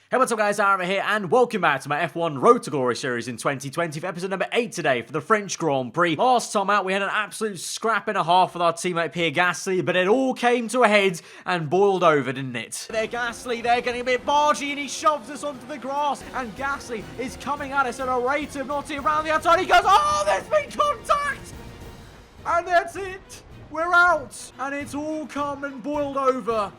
Hey, what's up guys, aarava here, and welcome back to my F1 Road to Glory series in 2020 for episode number 8 today for the French Grand Prix. Last time out, we had an absolute scrap and a half with our teammate Pierre Gasly, but it all came to a head and boiled over, didn't it? There, Gasly, they're getting a bit bargy, and he shoves us onto the grass, and Gasly is coming at us at a rate of knotty around the outside. He goes, oh, there's been contact! And that's it! We're out! And it's all come and boiled over.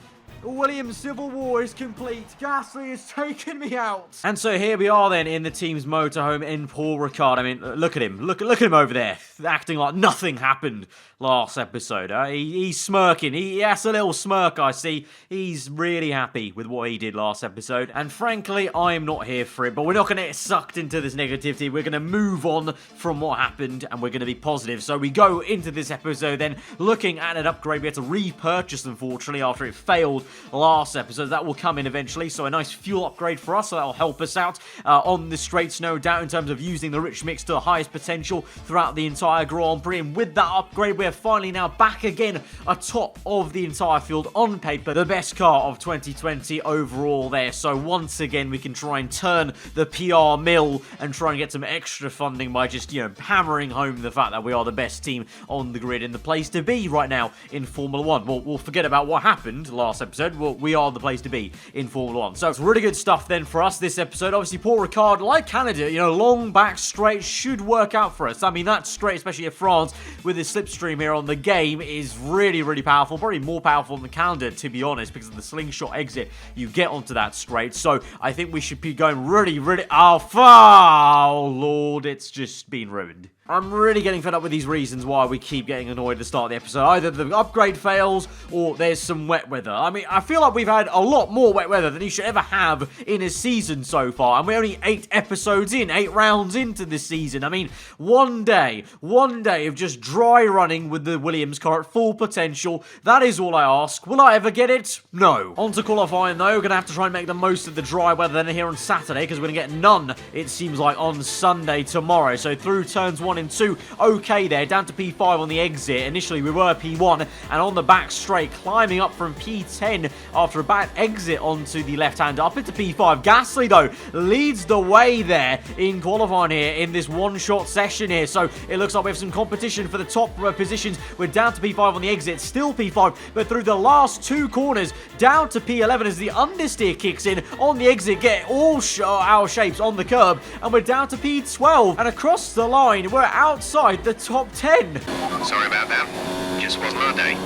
Williams' civil war is complete. Gasly has taken me out. And so here we are then in the team's motorhome in Paul Ricard. I mean, look at him. Look at him over there, acting like nothing happened last episode. He's smirking. He has a little smirk, I see. He's really happy with what he did last episode. And frankly, I'm not here for it. But we're not going to get sucked into this negativity. We're going to move on from what happened, and we're going to be positive. So we go into this episode then looking at an upgrade. We had to repurchase, unfortunately, after it failed last episode. That will come in eventually, so a nice fuel upgrade for us, so that will help us out on the straights, no doubt, in terms of using the rich mix to the highest potential throughout the entire Grand Prix. And with that upgrade, we're finally now back again atop of the entire field. On paper, the best car of 2020 overall there. So once again, we can try and turn the PR mill and try and get some extra funding by just, hammering home the fact that we are the best team on the grid and the place to be right now in Formula 1. Well, we'll forget about what happened last episode. Well, we are the place to be in Formula 1. So it's really good stuff then for us this episode. Obviously, Paul Ricard, like Canada, long back straight should work out for us. I mean, that straight, especially at France, with the slipstream here on the game, is really, really powerful. Probably more powerful than Canada, to be honest, because of the slingshot exit you get onto that straight. So I think we should be going really, really... Oh, Lord, it's just been ruined. I'm really getting fed up with these reasons why we keep getting annoyed at the start of the episode. Either the upgrade fails or there's some wet weather. I mean, I feel like we've had a lot more wet weather than you should ever have in a season so far. And we're only 8 episodes in, 8 rounds into this season. I mean, one day of just dry running with the Williams car at full potential. That is all I ask. Will I ever get it? No. On to qualifying though. We're going to have to try and make the most of the dry weather then here on Saturday, because we're going to get none, it seems like, on Sunday tomorrow. So through turns 1 and 2, okay there, down to P5 on the exit. Initially we were P1, and on the back straight, climbing up from P10 after a bad exit onto the left-hander up into P5. Gasly though leads the way there in qualifying here in this one-shot session here, so it looks like we have some competition for the top positions. We're down to P5 on the exit, still P5, but through the last 2 corners down to P11 as the understeer kicks in on the exit, get all our shapes on the curb, and we're down to P12, and across the line we're outside the top 10. Sorry about that. Just wasn't our day.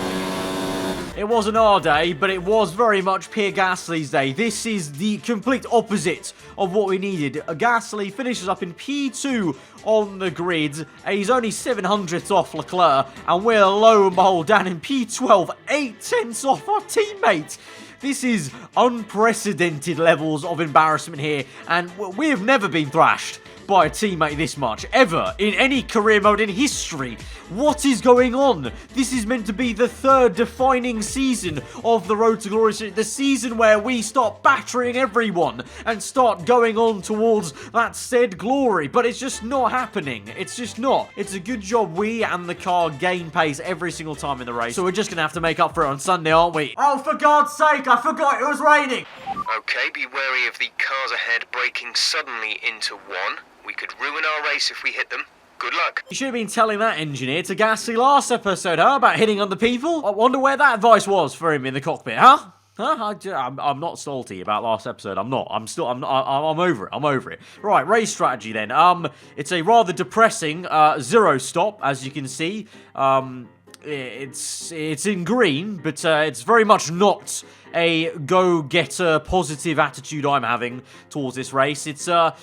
It wasn't our day, but it was very much Pierre Gasly's day. This is the complete opposite of what we needed. Gasly finishes up in P2 on the grid. He's only 700ths off Leclerc, and we're lo and behold down in P12, 8/10 off our teammate. This is unprecedented levels of embarrassment here, and we have never been thrashed by a teammate this much, ever, in any career mode in history. What is going on? This is meant to be the 3rd defining season of the Road to Glory series, the season where we start battering everyone and start going on towards that said glory, but it's just not happening. It's just not. It's a good job we and the car gain pace every single time in the race, so we're just gonna have to make up for it on Sunday, aren't we? Oh, for God's sake, I forgot it was raining! Okay, be wary of the cars ahead braking suddenly into one. We could ruin our race if we hit them. Good luck. You should have been telling that engineer to Gasly last episode, huh? About hitting other people? I wonder where that advice was for him in the cockpit, huh? I'm not salty about last episode. I'm not. I'm over it. I'm over it. Right, race strategy then. It's a rather depressing 0 stop, as you can see. It's in green, but it's very much not a go-getter positive attitude I'm having towards this race. It's gonna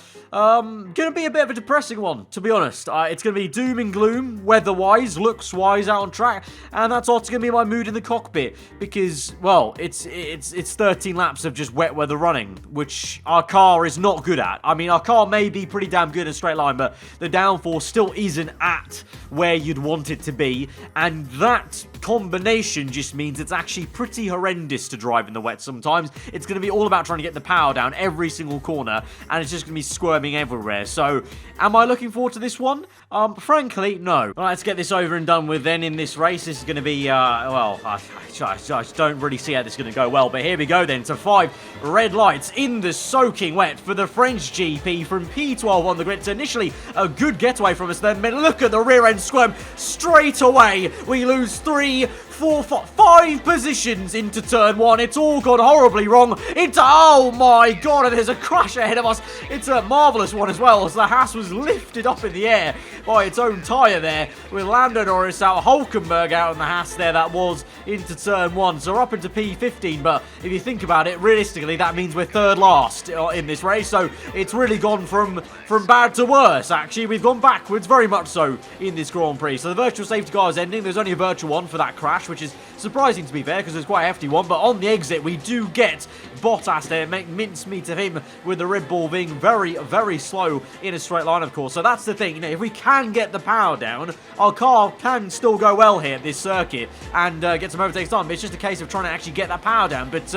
be a bit of a depressing one, to be honest. It's gonna be doom and gloom, weather-wise, looks-wise, out on track, and that's also gonna be my mood in the cockpit, because, well, it's 13 laps of just wet weather running, which our car is not good at. I mean, our car may be pretty damn good in a straight line, but the downforce still isn't at where you'd want it to be, and that combination just means it's actually pretty horrendous to drive drive in the wet sometimes. It's going to be all about trying to get the power down every single corner, and it's just going to be squirming everywhere. So, am I looking forward to this one? Frankly, no. Well, let's get this over and done with then in this race. This is going to be, well, I don't really see how this is going to go well, but here we go then to 5 red lights in the soaking wet for the French GP from P12 on the grid. So initially, a good getaway from us then, but look at the rear end squirm straight away. We lose 3, 4, 5 positions into turn 1. It's all gone horribly wrong. Oh my god, and there's a crash ahead of us. It's a marvellous one as well, as the Haas was lifted up in the air by its own tyre there, with Lando Norris out, Hulkenberg out in the Haas there, that was, into turn 1. So we're up into P15, but if you think about it, realistically, that means we're third last in this race, so it's really gone from bad to worse, actually. We've gone backwards, very much so, in this Grand Prix. So the virtual safety car is ending. There's only a virtual one for that crash, which is surprising to be fair, because it's quite a hefty one, but on the exit, we do get Bottas there, make mincemeat of him, with the Red Bull being very, very slow in a straight line, of course. So that's the thing, you know, if we can get the power down, our car can still go well here at this circuit and get some overtakes done, but it's just a case of trying to actually get that power down. But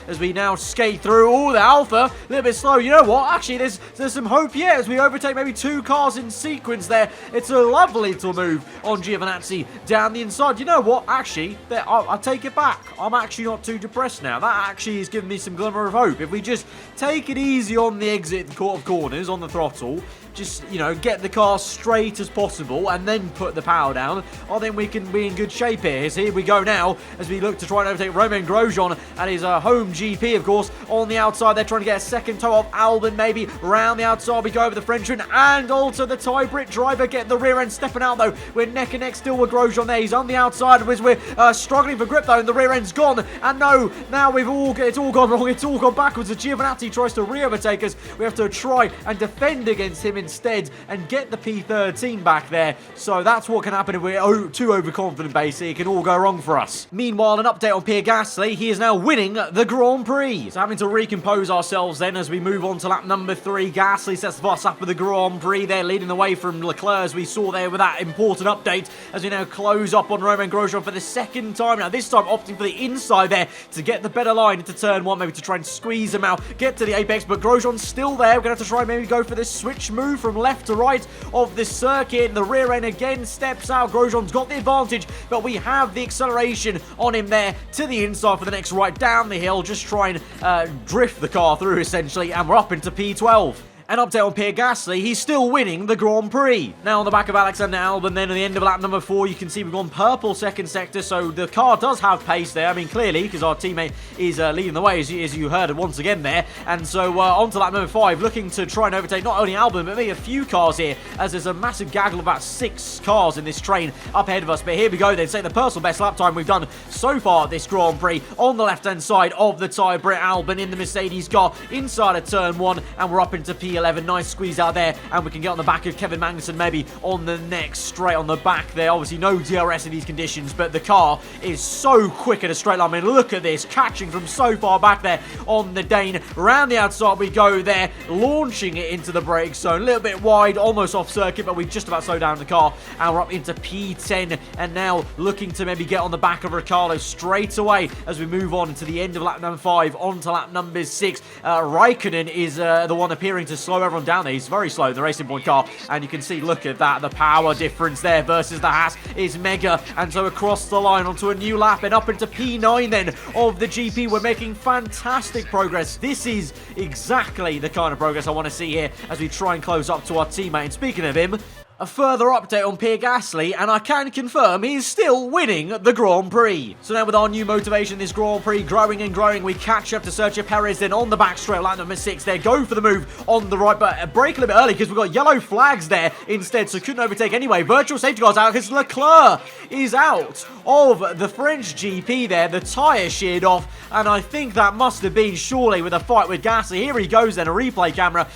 as we now skate through, the Alpha, a little bit slow. You know what, actually, there's some hope here as we overtake maybe 2 cars in sequence there. It's a lovely little move on Giovinazzi down the inside. You know what, actually, I'll take it back. I'm actually not too depressed now. That actually is giving me some glimmer of hope. If we just take it easy on the exit of corners, on the throttle, just, you know, get the car straight as possible and then put the power down, I think we can be in good shape here. So here we go now as we look to try and overtake Romain Grosjean and his home GP, of course, on the outside. They're trying to get a second toe off Albon, maybe. Round the outside we go over the Frenchman and also the Thai Brit driver getting the rear end, stepping out though. We're neck and neck still with Grosjean there. He's on the outside as we're struggling for grip though, and the rear end's gone. And no, now it's all gone wrong. It's all gone backwards. As Giovinazzi tries to re-overtake us, we have to try and defend against him instead and get the P13 back there. So that's what can happen if we're too overconfident, basically. It can all go wrong for us. Meanwhile, an update on Pierre Gasly. He is now winning the Grand Prix. So having to recompose ourselves then as we move on to lap number 3. Gasly sets the us up for the Grand Prix. They're leading the way from Leclerc, as we saw there with that important update, as we now close up on Romain Grosjean for the second time. Now this time opting for the inside there to get the better line into turn 1, maybe to try and squeeze him out, get to the apex, but Grosjean's still there. We're going to have to try and maybe go for this switch move from left to right of the circuit. The rear end again steps out. Grosjean's got the advantage, but we have the acceleration on him there to the inside for the next right down the hill. Just try and drift the car through, essentially, and we're up into P12. An update on Pierre Gasly, he's still winning the Grand Prix. Now on the back of Alexander Albon, then at the end of lap number 4, you can see we've gone purple second sector, so the car does have pace there. I mean, clearly, because our teammate is leading the way, as you heard once again there. And so on to lap number 5, looking to try and overtake not only Albon, but maybe a few cars here, as there's a massive gaggle of about 6 cars in this train up ahead of us. But here we go then, say the personal best lap time we've done so far at this Grand Prix on the left-hand side of the Thai Brit. Albon in the Mercedes car inside of turn 1, and we're up into P11. Nice squeeze out there, and we can get on the back of Kevin Magnussen maybe on the next straight on the back there. Obviously no DRS in these conditions, but the car is so quick at a straight line. I mean, look at this, catching from so far back there on the Dane. Round the outside we go there, launching it into the brake zone. A little bit wide, almost off circuit, but we just about slowed down the car, and we're up into P10, and now looking to maybe get on the back of Ricciardo straight away as we move on to the end of lap number 5, on to lap number 6. Raikkonen is the one appearing to slow everyone down there. He's very slow in the Racing Point car, and you can see, look at that, the power difference there versus the Haas is mega. And so across the line onto a new lap and up into P9 then of the GP. We're making fantastic progress. This is exactly the kind of progress I want to see here as we try and close up to our teammate. And speaking of him, a further update on Pierre Gasly, and I can confirm he's still winning the Grand Prix. So now with our new motivation, this Grand Prix growing and growing, we catch up to Sergio Perez then on the back straight, lap number 6. They go for the move on the right, but break a little bit early because we've got yellow flags there instead, so couldn't overtake anyway. Virtual safety car's out because Leclerc is out of the French GP there. The tyre sheared off, and I think that must have been surely with a fight with Gasly. Here he goes then, a replay camera.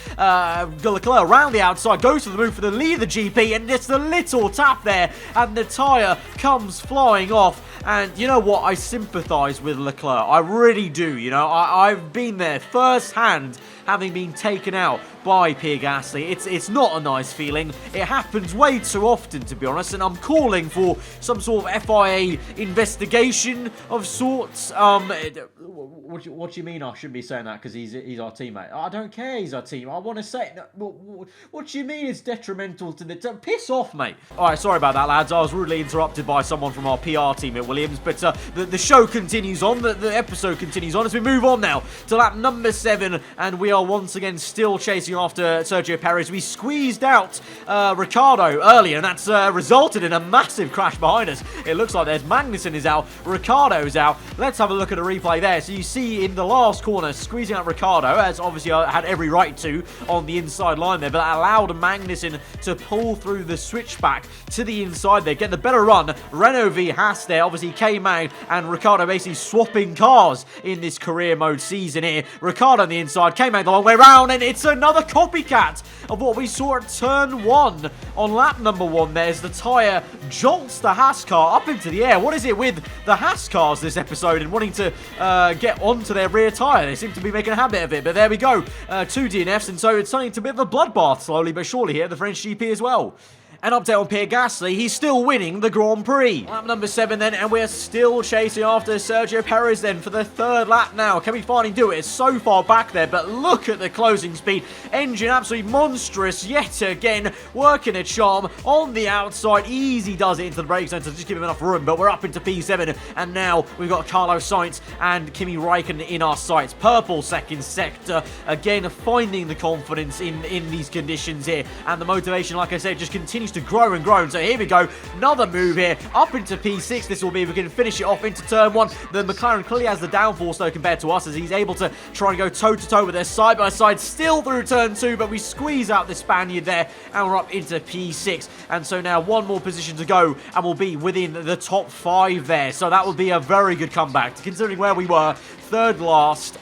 Leclerc around the outside, goes for the move for the lead of the GP, and just a little tap there, and the tyre comes flying off. And you know what? I sympathise with Leclerc. I really do. You know, I've been there firsthand, having been taken out by Pierre Gasly. It's not a nice feeling. It happens way too often, to be honest, and I'm calling for some sort of FIA investigation of sorts. What do you mean I shouldn't be saying that because he's our teammate? I don't care. He's our team. I want to say what do you mean it's detrimental to the team? Piss off, mate. All right, sorry about that, lads. I was rudely interrupted by someone from our PR team at Williams, but the show continues on. The episode continues on as we move on now to lap number 7, and we are once again still chasing after Sergio Perez. We squeezed out Ricciardo earlier, and that's resulted in a massive crash behind us. It looks like there's Magnussen is out, Ricciardo's out. Let's have a look at a replay there. So you see in the last corner squeezing out Ricciardo, as obviously I had every right to on the inside line there, but that allowed Magnussen to pull through the switchback to the inside there, get the better run. Renault v Haas there, obviously K-Mag and Ricciardo basically swapping cars in this career mode season here. Ricciardo on the inside, K-Mag the long way round, and it's another copycat of what we saw at turn 1 on lap number 1 there, as the tyre jolts the Haas car up into the air. What is it with the Haas cars this episode and wanting to get onto their rear tyre? They seem to be making a habit of it, but there we go. 2 DNFs, and so it's turning into a bit of a bloodbath slowly but surely here at the French GP as well. An update on Pierre Gasly, he's still winning the Grand Prix. Lap number 7 then, and we're still chasing after Sergio Perez then for the 3rd lap now. Can we finally do it? It's so far back there, but look at the closing speed. Engine absolutely monstrous yet again, working a charm on the outside. Easy does it into the brake zone to just give him enough room, but we're up into P7, and now we've got Carlos Sainz and Kimi Räikkönen in our sights. Purple second sector, again finding the confidence in these conditions here, and the motivation, like I said, just continues to grow and grow. And so here we go, another move here up into P6. This will be if we can finish it off into turn 1. The McLaren clearly has the downforce though compared to us, as he's able to try and go toe to toe with their side by side still through turn 2, but we squeeze out the Spaniard there and we're up into P6. And so now one more position to go and we'll be within the top 5 there, so that will be a very good comeback considering where we were 3rd last,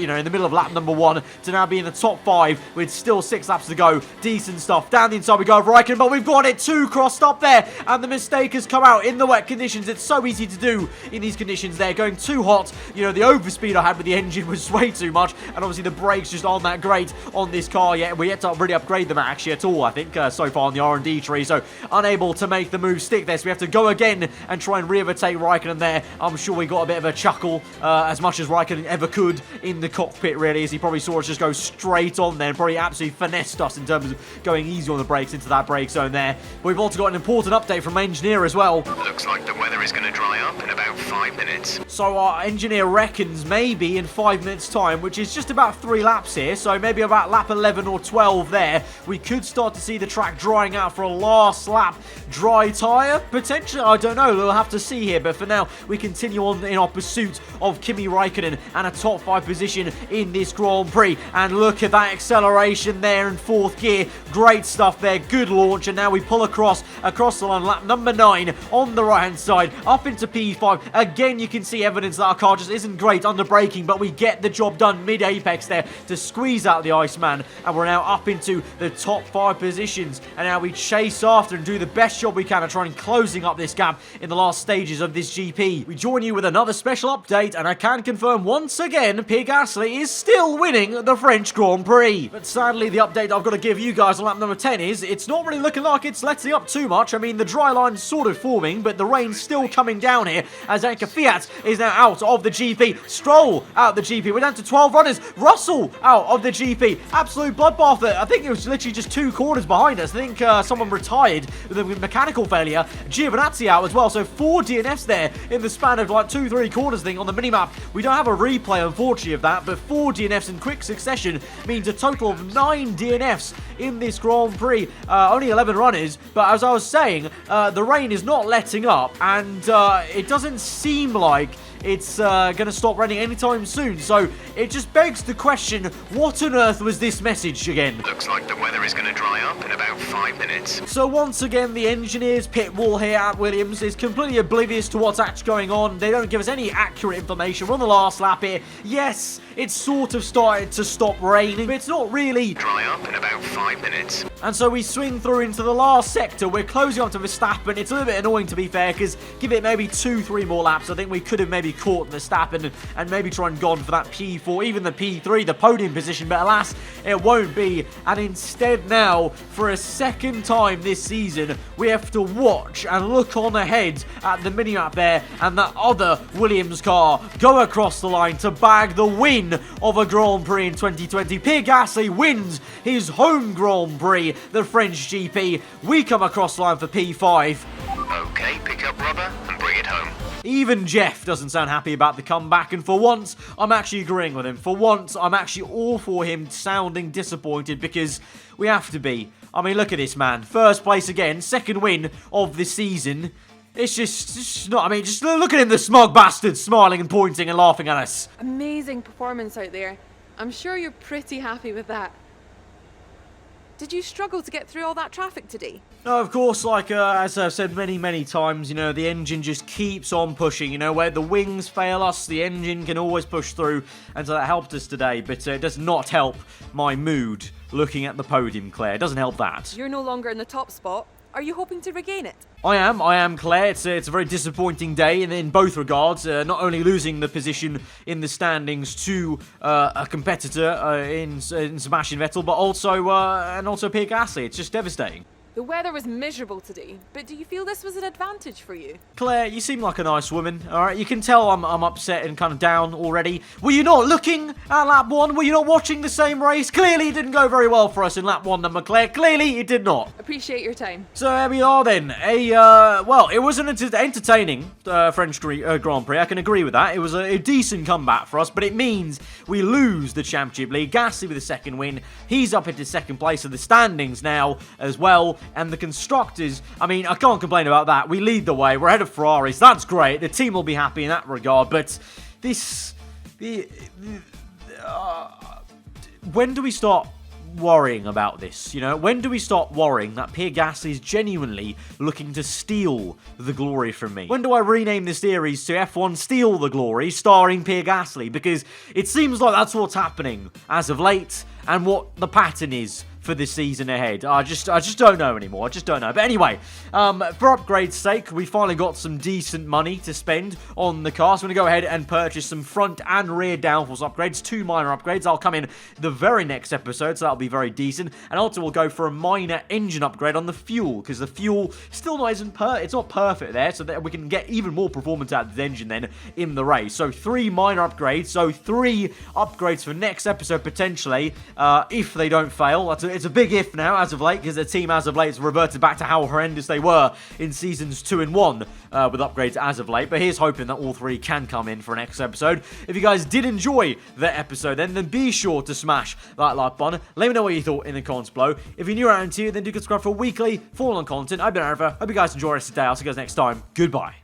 you know, in the middle of lap number 1 to now be in the top 5 with still 6 laps to go. Decent stuff. Down the inside we go of Räikkönen, but we've got it 2 crossed up there, and the mistake has come out in the wet conditions. It's so easy to do in these conditions there, going too hot. You know, the overspeed I had with the engine was way too much, and obviously the brakes just aren't that great on this car yet. We yet to really upgrade them actually at all, I think, so far on the R&D tree, so unable to make the move stick there. So we have to go again and try and re-overtake Räikkönen there. I'm sure we got a bit of a chuckle, as much as Räikkönen ever could in the cockpit, really, as he probably saw us just go straight on there and probably absolutely finessed us in terms of going easy on the brakes into that brake zone there. But we've also got an important update from engineer as well. Looks like the weather is going to dry up in about 5 minutes. So our engineer reckons maybe in 5 minutes time, which is just about 3 laps here, so maybe about lap 11 or 12 there, we could start to see the track drying out for a last lap dry tyre. Potentially, I don't know, we'll have to see here, but for now we continue on in our pursuit of Kimi Räikkönen and a top 5 position in this Grand Prix. And look at that acceleration there in 4th gear. Great stuff there, good launch, and now we pull across the line, lap number 9 on the right hand side, up into P5. Again, you can see evidence that our car just isn't great under braking, but we get the job done mid-apex there to squeeze out the Iceman, and we're now up into the top 5 positions, and now we chase after and do the best job we can at trying closing up this gap in the last stages of this GP. We join you with another special update, and I can confirm once again Pierre Gasly is still winning the French Grand Prix. But sadly, the update I've got to give you guys on lap number 10 is it's not really looking like it's letting up too much. I mean, the dry line's sort of forming, but the rain's still coming down here as Anka Fiat is now out of the GP. Stroll out the GP. We're down to 12 runners. Russell out of the GP. Absolute bloodbath there. I think it was literally just 2 corners behind us. I think someone retired with a mechanical failure. Giovinazzi out as well. So 4 DNFs there in the span of like 2-3 corners thing on the minimap. We don't have a replay, unfortunately, of that, but 4 DNFs in quick succession means a total of 9 DNFs in this Grand Prix. Only 11 runners, but as I was saying, the rain is not letting up, and it doesn't seem like it's going to stop raining anytime soon. So it just begs the question, what on earth was this message again? Looks like the weather is going to dry up in about 5 minutes. So once again, the engineer's pit wall here at Williams is completely oblivious to what's actually going on. They don't give us any accurate information. We're on the last lap here. Yes, it's sort of started to stop raining, but it's not really. Dry up in about 5 minutes. And so we swing through into the last sector. We're closing up to Verstappen. It's a little bit annoying, to be fair, because give it maybe 2-3 more laps, I think we could have maybe maybe caught Verstappen and maybe try and gone for that P4, even the P3, the podium position, but alas, it won't be. And instead now, for a second time this season, we have to watch and look on ahead at the minimap there, and that other Williams car go across the line to bag the win of a Grand Prix in 2020. Pierre Gasly wins his home Grand Prix, the French GP. We come across the line for P5. Okay, pick up rubber and bring it home. Even Jeff doesn't sound happy about the comeback, and for once, I'm actually agreeing with him. For once, I'm actually all for him sounding disappointed, because we have to be. I mean, look at this man. First place again, second win of the season. It's just not, I mean, just look at him, the smug bastard, smiling and pointing and laughing at us. Amazing performance out there. I'm sure you're pretty happy with that. Did you struggle to get through all that traffic today? No, of course, like, as I've said many times, you know, the engine just keeps on pushing, you know, where the wings fail us, the engine can always push through, and so that helped us today, but it does not help my mood looking at the podium, Claire. It doesn't help that. You're no longer in the top spot. Are you hoping to regain it? I am, Claire. It's a very disappointing day in both regards. Not only losing the position in the standings to a competitor in Sebastian Vettel, but also Pierre Gasly. It's just devastating. The weather was miserable today, but do you feel this was an advantage for you? Claire, you seem like a nice woman, alright? You can tell I'm upset and kind of down already. Were you not looking at lap 1? Were you not watching the same race? Clearly it didn't go very well for us in lap 1, then, Claire. Clearly it did not. Appreciate your time. So there we are then. Well, it was an entertaining French Grand Prix. I can agree with that. It was a decent comeback for us, but it means we lose the Championship League. Gasly with a second win. He's up into second place of the standings now as well. And the constructors, I mean, I can't complain about that. We lead the way. We're ahead of Ferrari, so that's great. The team will be happy in that regard. But when do we start worrying about this? You know, when do we start worrying that Pierre Gasly is genuinely looking to steal the glory from me? When do I rename the series to F1 Steal the Glory, starring Pierre Gasly? Because it seems like that's what's happening as of late, and what the pattern is for this season ahead. I just don't know anymore. I just don't know. But anyway, for upgrade's sake, we finally got some decent money to spend on the car. So I'm going to go ahead and purchase some front and rear downforce upgrades. 2 minor upgrades. I'll come in the very next episode, so that'll be very decent. And also we'll go for a minor engine upgrade on the fuel, because the fuel still isn't it's not perfect there, so that we can get even more performance out of the engine then in the race. So 3 minor upgrades. So 3 upgrades for next episode potentially, if they don't fail. It's a big if now, as of late, because the team as of late has reverted back to how horrendous they were in seasons 2 and 1 with upgrades as of late. But here's hoping that all 3 can come in for next episode. If you guys did enjoy the episode, then be sure to smash that like button. Let me know what you thought in the comments below. If you're new around here, then do subscribe for weekly full-on content. I've been aarava. Hope you guys enjoy the rest of the day. I'll see you guys next time. Goodbye.